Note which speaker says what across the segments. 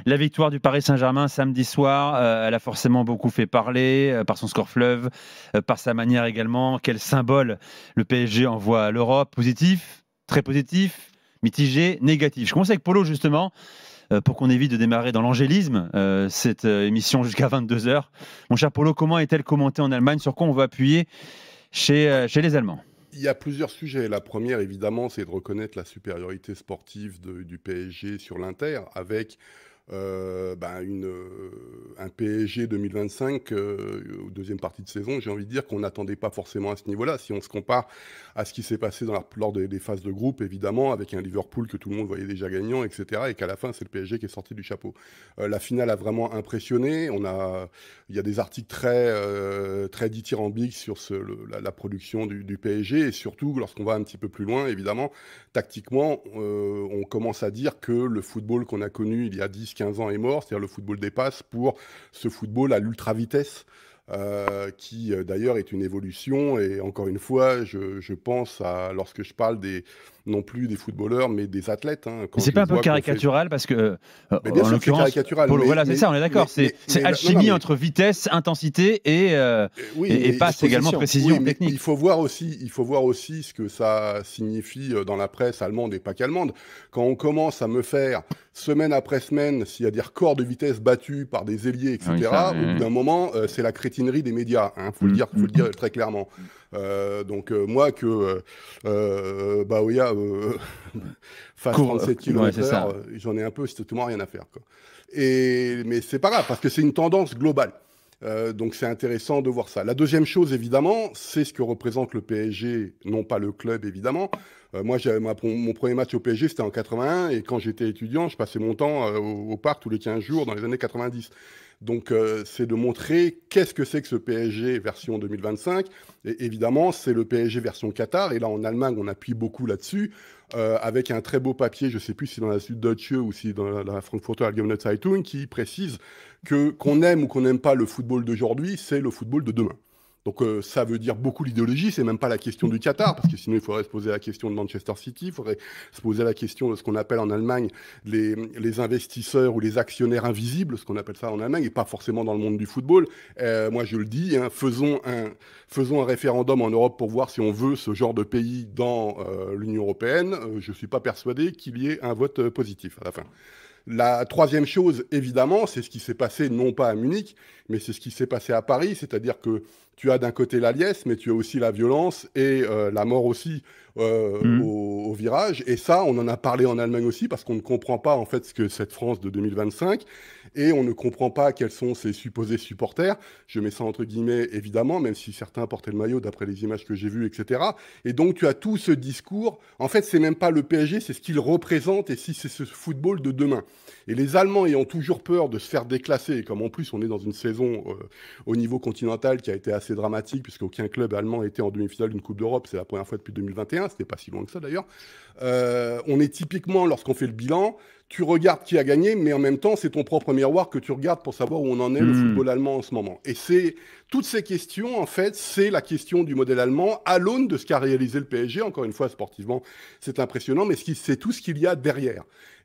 Speaker 1: La victoire du Paris Saint-Germain samedi soir, elle a forcément beaucoup fait parler par son score fleuve, par sa manière également. Quel symbole le PSG envoie à l'Europe? Positif, très positif, mitigé, négatif. Je commence avec Polo justement, pour qu'on évite de démarrer dans l'angélisme, cette émission jusqu'à 22 heures. Mon cher Polo, comment est-elle commentée en Allemagne? Sur quoi on va appuyer chez les Allemands?
Speaker 2: Il y a plusieurs sujets. La première, évidemment, c'est de reconnaître la supériorité sportive du PSG sur l'Inter, avec un PSG 2025 deuxième partie de saison, j'ai envie de dire qu'on n'attendait pas forcément à ce niveau-là. Si on se compare à ce qui s'est passé lors des phases de groupe, évidemment, avec un Liverpool que tout le monde voyait déjà gagnant, etc., et qu'à la fin, c'est le PSG qui est sorti du chapeau. La finale a vraiment impressionné. Il y a des articles très dithyrambiques sur la production du PSG, et surtout, lorsqu'on va un petit peu plus loin, évidemment, tactiquement, on commence à dire que le football qu'on a connu il y a 10-15 ans est mort, c'est-à-dire le football des passes, pour ce football à l'ultra-vitesse, qui d'ailleurs est une évolution. Et encore une fois, je pense lorsque je parle non plus des footballeurs, mais des athlètes. Hein,
Speaker 1: mais c'est pas un peu caricatural parce que,
Speaker 2: bien
Speaker 1: en
Speaker 2: sûr, c'est caricatural.
Speaker 1: Voilà, c'est ça, on est d'accord. C'est alchimie entre vitesse, intensité et passe également, précision technique.
Speaker 2: Il faut voir aussi ce que ça signifie dans la presse allemande et pas qu'allemande. Quand on commence à me faire semaine après semaine, s'il y a des records de vitesse battus par des ailiers, etc., au bout d'un moment, c'est la crétinerie des médias. Hein, faut le dire très clairement. Moi que Baoya fasse 37 km/h, j'en ai un peu strictement rien à faire, quoi. Mais c'est pas grave, parce que c'est une tendance globale. Donc c'est intéressant de voir ça. La deuxième chose, évidemment, c'est ce que représente le PSG, non pas le club, évidemment. Moi, mon premier match au PSG, c'était en 81, et quand j'étais étudiant, je passais mon temps au parc tous les 15 jours dans les années 90. Donc c'est de montrer qu'est-ce que c'est que ce PSG version 2025. Et évidemment, c'est le PSG version Qatar. Et là, en Allemagne, on appuie beaucoup là-dessus, avec un très beau papier, je ne sais plus si dans la Süddeutsche ou si dans la Frankfurter Allgemeine Zeitung, qui précise qu'on aime ou qu'on n'aime pas le football d'aujourd'hui, c'est le football de demain. Donc ça veut dire beaucoup l'idéologie, c'est même pas la question du Qatar, parce que sinon il faudrait se poser la question de Manchester City, il faudrait se poser la question de ce qu'on appelle en Allemagne les investisseurs ou les actionnaires invisibles, ce qu'on appelle ça en Allemagne, et pas forcément dans le monde du football. Moi je le dis, hein, faisons un référendum en Europe pour voir si on veut ce genre de pays dans l'Union européenne. Je suis pas persuadé qu'il y ait un vote positif à la fin. La troisième chose, évidemment, c'est ce qui s'est passé, non pas à Munich, mais c'est ce qui s'est passé à Paris, c'est-à-dire que tu as d'un côté la liesse, mais tu as aussi la violence et la mort aussi au virage. Et ça, on en a parlé en Allemagne aussi, parce qu'on ne comprend pas en fait ce que cette France de 2025, et on ne comprend pas quels sont ses supposés supporters. Je mets ça entre guillemets, évidemment, même si certains portaient le maillot d'après les images que j'ai vues, etc. Et donc tu as tout ce discours. En fait, c'est même pas le PSG, c'est ce qu'il représente, et si c'est ce football de demain. Et les Allemands ayant toujours peur de se faire déclasser, et comme en plus on est dans une saison au niveau continental qui a été assez dramatique, puisqu'aucun club allemand était en demi-finale d'une Coupe d'Europe, c'est la première fois depuis 2021, c'était pas si loin que ça d'ailleurs. On est typiquement, lorsqu'on fait le bilan, tu regardes qui a gagné, mais en même temps, c'est ton propre miroir que tu regardes pour savoir où on en est, le football allemand en ce moment. Et c'est toutes ces questions, en fait, c'est la question du modèle allemand à l'aune de ce qu'a réalisé le PSG. Encore une fois, sportivement, c'est impressionnant, mais c'est tout ce qu'il y a derrière.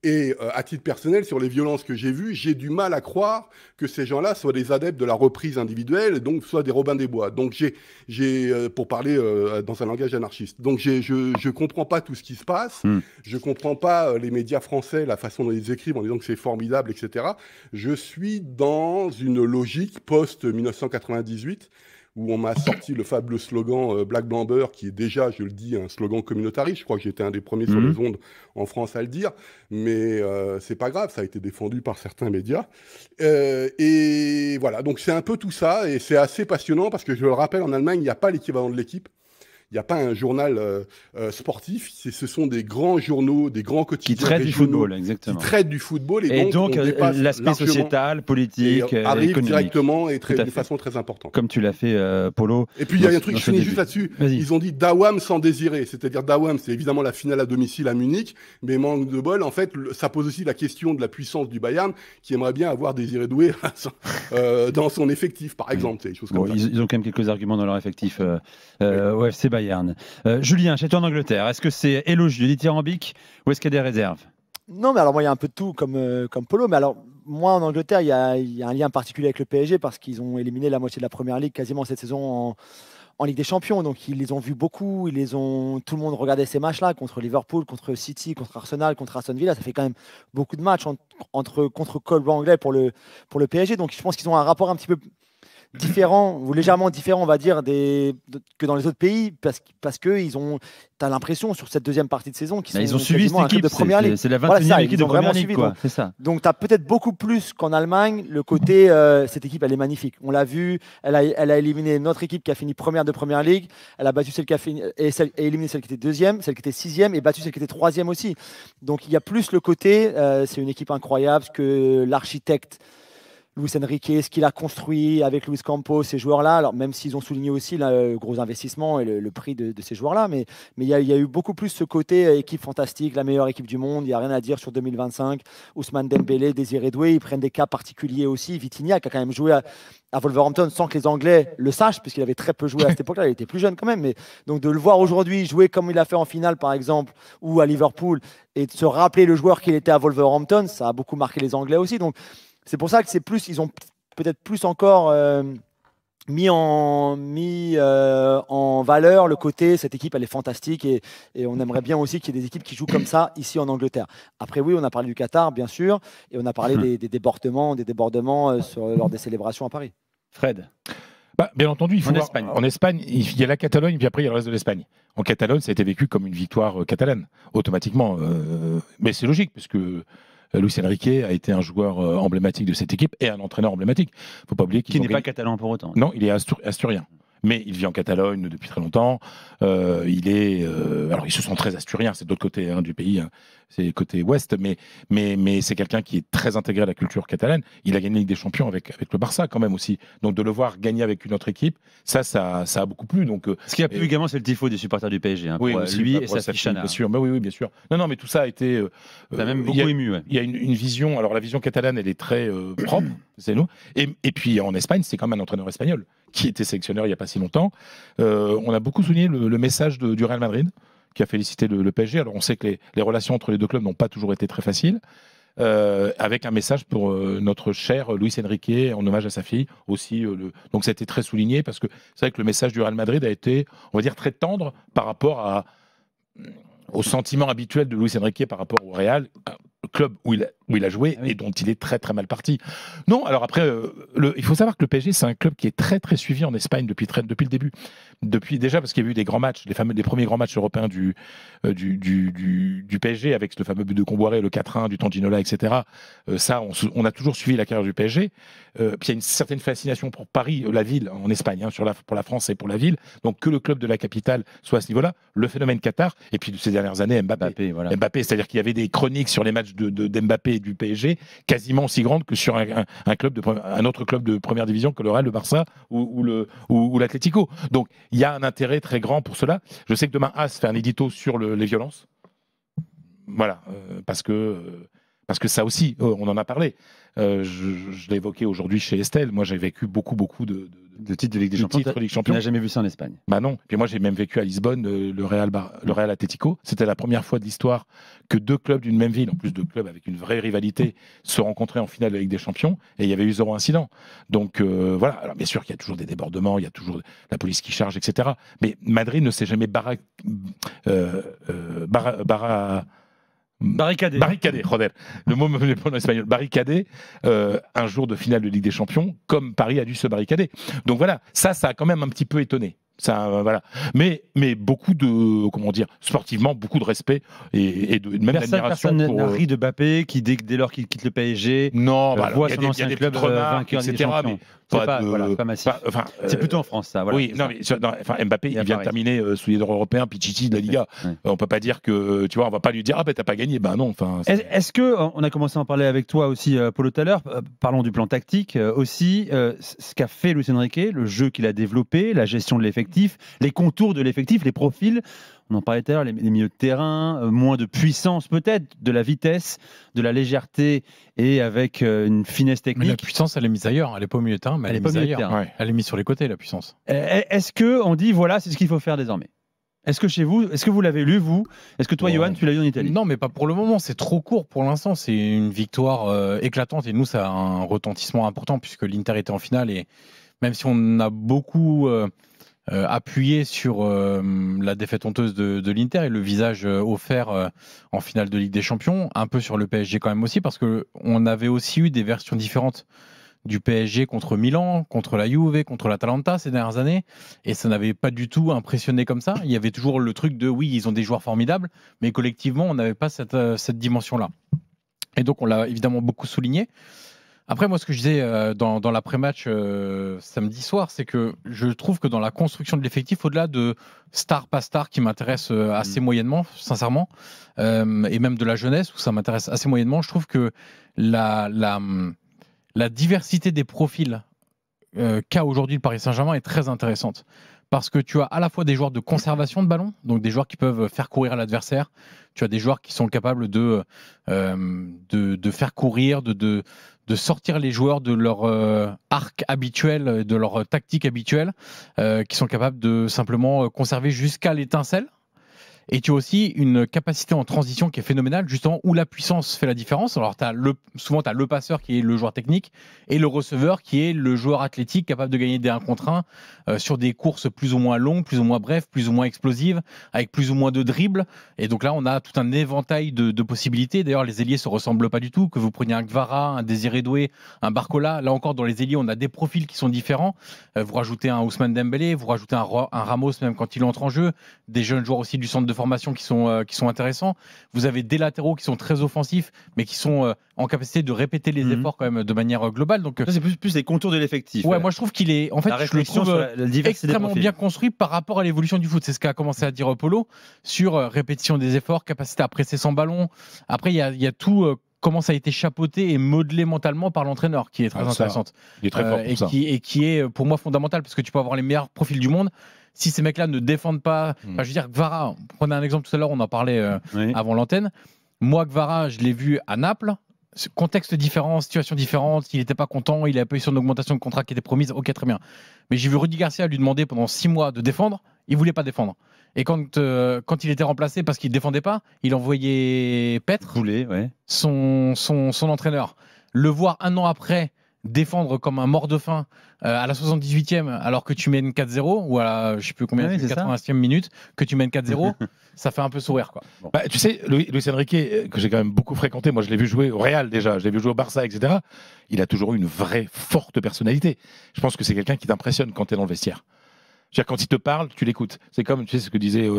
Speaker 2: Et à titre personnel, sur les violences que j'ai vues, j'ai du mal à croire que ces gens-là soient des adeptes de la reprise individuelle, et donc soient des Robin des Bois. Donc pour parler dans un langage anarchiste. Donc je comprends pas tout ce qui se passe. Je comprends pas les médias français, la façon dont ils écrivent en disant que c'est formidable, etc. Je suis dans une logique post-1998, où on m'a sorti le fabuleux slogan Black Blamber, qui est déjà, je le dis, un slogan communautariste. Je crois que j'étais un des premiers sur les ondes en France à le dire, mais c'est pas grave, ça a été défendu par certains médias. Et voilà, donc c'est un peu tout ça, et c'est assez passionnant, parce que je le rappelle, en Allemagne, il n'y a pas l'équivalent de l'Équipe. Il n'y a pas un journal sportif, ce sont des grands journaux, des grands quotidiens
Speaker 1: qui traitent du football, exactement.
Speaker 2: Qui traitent du football,
Speaker 1: et donc l'aspect sociétal, politique,
Speaker 2: arrive
Speaker 1: économique.
Speaker 2: Directement et de façon très importante.
Speaker 1: Comme tu l'as fait, Polo.
Speaker 2: Et puis il y a un truc, je finis juste là-dessus. Ils ont dit Dawam sans désirer, c'est-à-dire Dawam, c'est évidemment la finale à domicile à Munich, mais manque de bol, en fait, ça pose aussi la question de la puissance du Bayern, qui aimerait bien avoir Désiré Doué dans son effectif, par exemple. Des choses comme ça.
Speaker 1: Ils ont quand même quelques arguments dans leur effectif. Ouais, c'est Bayern. Julien, chez toi en Angleterre, est-ce que c'est élogieux, dithyrambique, ou est-ce qu'il y a des réserves?
Speaker 3: Non, mais alors moi, il y a un peu de tout comme Polo. Mais alors, moi, en Angleterre, il y a un lien particulier avec le PSG parce qu'ils ont éliminé la moitié de la première ligue quasiment cette saison en Ligue des Champions. Donc, ils les ont vus beaucoup. Tout le monde regardait ces matchs-là contre Liverpool, contre City, contre Arsenal, contre Aston Villa. Ça fait quand même beaucoup de matchs contre clubs anglais pour le PSG. Donc, je pense qu'ils ont un rapport un petit peu différent, ou légèrement différent, on va dire, que dans les autres pays, parce que tu as l'impression sur cette deuxième partie de saison qu'ils
Speaker 1: ont suivi cette équipe
Speaker 3: de première ligue.
Speaker 1: C'est la 21e équipe de première ligue.
Speaker 3: Donc tu as peut-être beaucoup plus qu'en Allemagne le côté, cette équipe elle est magnifique. On l'a vu, elle a éliminé notre équipe qui a fini première de première ligue, elle a battu celle qui a fini, et éliminé celle qui était deuxième, celle qui était sixième, et battu celle qui était troisième aussi. Donc il y a plus le côté, c'est une équipe incroyable, ce que l'architecte Luis Enrique, ce qu'il a construit avec Luis Campos, ces joueurs-là, alors même s'ils ont souligné aussi le gros investissement et le prix de ces joueurs-là, mais il y a eu beaucoup plus ce côté équipe fantastique, la meilleure équipe du monde, il n'y a rien à dire sur 2025. Ousmane Dembélé, Désiré Doué, ils prennent des cas particuliers aussi. Vitinha qui a quand même joué à Wolverhampton sans que les Anglais le sachent, puisqu'il avait très peu joué à cette époque-là, il était plus jeune quand même, mais donc de le voir aujourd'hui jouer comme il a fait en finale par exemple, ou à Liverpool, et de se rappeler le joueur qu'il était à Wolverhampton, ça a beaucoup marqué les Anglais aussi. Donc c'est pour ça que ils ont peut-être plus encore mis en valeur le côté, cette équipe elle est fantastique et on aimerait bien aussi qu'il y ait des équipes qui jouent comme ça ici en Angleterre. Après oui, on a parlé du Qatar bien sûr, et on a parlé des débordements lors des célébrations à Paris.
Speaker 1: Fred.
Speaker 4: Bien entendu, en Espagne, il y a la Catalogne, puis après il y a le reste de l'Espagne. En Catalogne, ça a été vécu comme une victoire catalane, automatiquement. Mais c'est logique, parce que Luis Enrique a été un joueur emblématique de cette équipe et un entraîneur emblématique. Il ne faut pas oublier
Speaker 1: qu'il n'est pas catalan pour autant.
Speaker 4: Non, il est asturien. Mais il vit en Catalogne depuis très longtemps. Alors, ils se sont très asturiens, c'est de l'autre côté du pays, hein. C'est le côté ouest, mais c'est quelqu'un qui est très intégré à la culture catalane. Il a gagné la Ligue des Champions avec le Barça quand même aussi. Donc de le voir gagner avec une autre équipe, ça a beaucoup plu. Donc,
Speaker 1: ce qui a plu également, c'est le tifo des supporters du PSG.
Speaker 4: Oui,
Speaker 1: lui et sa fiche.
Speaker 4: Bien sûr. Oui, bien sûr. Non, mais tout ça a été.
Speaker 1: Ça a même beaucoup ému. Ouais.
Speaker 4: Il y a une vision. Alors la vision catalane, elle est très propre, c'est nous. Et puis en Espagne, c'est quand même un entraîneur espagnol qui était sélectionneur il n'y a pas si longtemps. On a beaucoup souligné le message du Real Madrid, qui a félicité le PSG. Alors on sait que les relations entre les deux clubs n'ont pas toujours été très faciles, avec un message pour notre cher Luis Enrique, en hommage à sa fille aussi. Donc ça a été très souligné, parce que c'est vrai que le message du Real Madrid a été, on va dire, très tendre par rapport au sentiment habituel de Luis Enrique par rapport au Real, club où il a joué et dont il est très très mal parti. Non, alors après, il faut savoir que le PSG, c'est un club qui est très très suivi en Espagne depuis le début. Déjà parce qu'il y a eu des grands matchs, les premiers grands matchs européens du PSG, avec le fameux but de Comboiré, le 4-1 du Tanginola, etc. Ça, on a toujours suivi la carrière du PSG. Puis il y a une certaine fascination pour Paris, la ville en Espagne, hein, pour la France et pour la ville. Donc que le club de la capitale soit à ce niveau-là, le phénomène Qatar, et puis de ces dernières années, Mbappé, c'est-à-dire qu'il y avait des chroniques sur les matchs d'Mbappé et du PSG quasiment aussi grandes que sur un autre club de première division que le Real, le Barça ou l'Atlético. Donc il y a un intérêt très grand pour cela. Je sais que demain As fait un édito sur les violences. Voilà, parce que ça aussi, on en a parlé. Je l'ai évoqué aujourd'hui chez Estelle. Moi, j'ai vécu beaucoup de titres de Ligue des Champions.
Speaker 1: Tu n'as jamais vu ça en Espagne?
Speaker 4: Bah non. Puis moi, j'ai même vécu à Lisbonne le Real Atlético. C'était la première fois de l'histoire que deux clubs d'une même ville, en plus de clubs avec une vraie rivalité, se rencontraient en finale de la Ligue des Champions. Et il y avait eu 0 incident. Donc voilà. Alors bien sûr qu'il y a toujours des débordements, il y a toujours la police qui charge, etc. Mais Madrid ne s'est jamais barricadé, joder. Le mot me venait pas en espagnol. Barricadé un jour de finale de Ligue des Champions, comme Paris a dû se barricader. Donc voilà, ça a quand même un petit peu étonné. Ça, voilà. Mais beaucoup de, sportivement, beaucoup de respect et de même d'admiration.
Speaker 1: Personne n'a ri de Mbappé qui, dès lors qu'il quitte le PSG, voit son ancien club vainqueur des champions. C'est pas massif. C'est plutôt en France, ça. Voilà,
Speaker 4: oui, Mbappé, il vient de terminer sous leader européen, Pichichi de la Liga. On peut pas dire que, tu vois, on va pas lui dire, t'as pas gagné. Ben non.
Speaker 1: Est-ce que, on a commencé à en parler avec toi aussi, Paulo, tout à l'heure, parlons du plan tactique, aussi, ce qu'a fait Luis Enrique, le jeu qu'il a développé, la gestion de l'effectif, les contours de l'effectif, les profils. On en parlait tout à l'heure, les milieux de terrain, moins de puissance peut-être, de la vitesse, de la légèreté et avec une finesse technique.
Speaker 5: Mais la puissance, elle est mise ailleurs. Elle n'est pas au milieu de terrain, mais elle est mise ailleurs. Ouais. Elle est mise sur les côtés, la puissance.
Speaker 1: Est-ce qu'on dit, voilà, c'est ce qu'il faut faire désormais? Est-ce que vous l'avez lu, vous? Est-ce que toi, Johan, tu l'as lu en Italie?
Speaker 5: Non, mais pas pour le moment. C'est trop court pour l'instant. C'est une victoire éclatante et nous, ça a un retentissement important puisque l'Inter était en finale et même si on a beaucoup appuyé sur la défaite honteuse de l'Inter et le visage offert en finale de Ligue des Champions, un peu sur le PSG quand même aussi parce qu'on avait aussi eu des versions différentes du PSG contre Milan, contre la Juve, contre l'Atalanta ces dernières années, et ça n'avait pas du tout impressionné comme ça. Il y avait toujours le truc de oui, ils ont des joueurs formidables, mais collectivement, on n'avait pas cette dimension-là. Et donc, on l'a évidemment beaucoup souligné. Après, moi, ce que je disais dans l'après-match samedi soir, c'est que je trouve que dans la construction de l'effectif, au-delà de star pas star qui m'intéresse assez moyennement, sincèrement, et même de la jeunesse où ça m'intéresse assez moyennement, je trouve que la diversité des profils qu'a aujourd'hui le Paris Saint-Germain est très intéressante. Parce que tu as à la fois des joueurs de conservation de ballon, donc des joueurs qui peuvent faire courir à l'adversaire. Tu as des joueurs qui sont capables de faire courir, de sortir les joueurs de leur arc habituel, de leur tactique habituelle, qui sont capables de simplement conserver jusqu'à l'étincelle. Et tu as aussi une capacité en transition qui est phénoménale, justement, où la puissance fait la différence. Alors, souvent, tu as le passeur qui est le joueur technique et le receveur qui est le joueur athlétique capable de gagner des 1 contre 1 sur des courses plus ou moins longues, plus ou moins brèves, plus ou moins explosives, avec plus ou moins de dribbles. Et donc là, on a tout un éventail de possibilités. D'ailleurs, les ailiers ne se ressemblent pas du tout. Que vous preniez un Gvara, un Désiré Doué, un Barcola, là encore, dans les ailiers, on a des profils qui sont différents. Vous rajoutez un Ousmane Dembélé, vous rajoutez un Ramos, même quand il entre en jeu, des jeunes joueurs aussi du centre de formation qui sont intéressants. Vous avez des latéraux qui sont très offensifs, mais qui sont en capacité de répéter les efforts quand même de manière globale. Donc,
Speaker 1: ça, c'est plus les contours de l'effectif.
Speaker 5: Ouais, moi je trouve qu'il est, en fait, je le trouve extrêmement bien construit par rapport à l'évolution du foot. C'est ce qu'a commencé à dire Polo sur répétition des efforts, capacité à presser sans ballon. Après, il y a tout. Comment ça a été chapeauté et modelé mentalement par l'entraîneur, qui est très intéressante.
Speaker 4: Il est très fort pour ça.
Speaker 5: Et qui est pour moi fondamental, parce que tu peux avoir les meilleurs profils du monde. Si ces mecs-là ne défendent pas, je veux dire, Gvara, prenez un exemple tout à l'heure, on en parlait avant l'antenne. Moi, Gvara, je l'ai vu à Naples. Contexte différent, situation différente, il n'était pas content, il a appuyé sur une augmentation de contrat qui était promise, ok, très bien. Mais j'ai vu Rudy Garcia lui demander pendant 6 mois de défendre, il ne voulait pas défendre. Et quand il était remplacé parce qu'il ne défendait pas, il envoyait Petre, son entraîneur. Le voir 1 an après défendre comme un mort de faim à la 78e alors que tu mènes 4-0 ou à la, je sais plus combien, 80e minute que tu mènes 4-0, ça fait un peu sourire quoi.
Speaker 4: Bon. Bah, tu sais, Luis Enrique, que j'ai quand même beaucoup fréquenté, moi je l'ai vu jouer au Real déjà, je l'ai vu jouer au Barça, etc. Il a toujours eu une vraie forte personnalité. Je pense que c'est quelqu'un qui t'impressionne quand tu es dans le vestiaire. C'est-à-dire, quand il te parle, tu l'écoutes. C'est comme, tu sais, ce que disait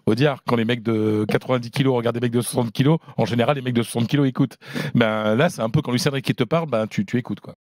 Speaker 4: Audiard, quand les mecs de 90 kilos regardent des mecs de 60 kilos, en général, les mecs de 60 kilos écoutent. Ben, là, c'est un peu quand Luis Enrique te parle, ben, tu écoutes, quoi.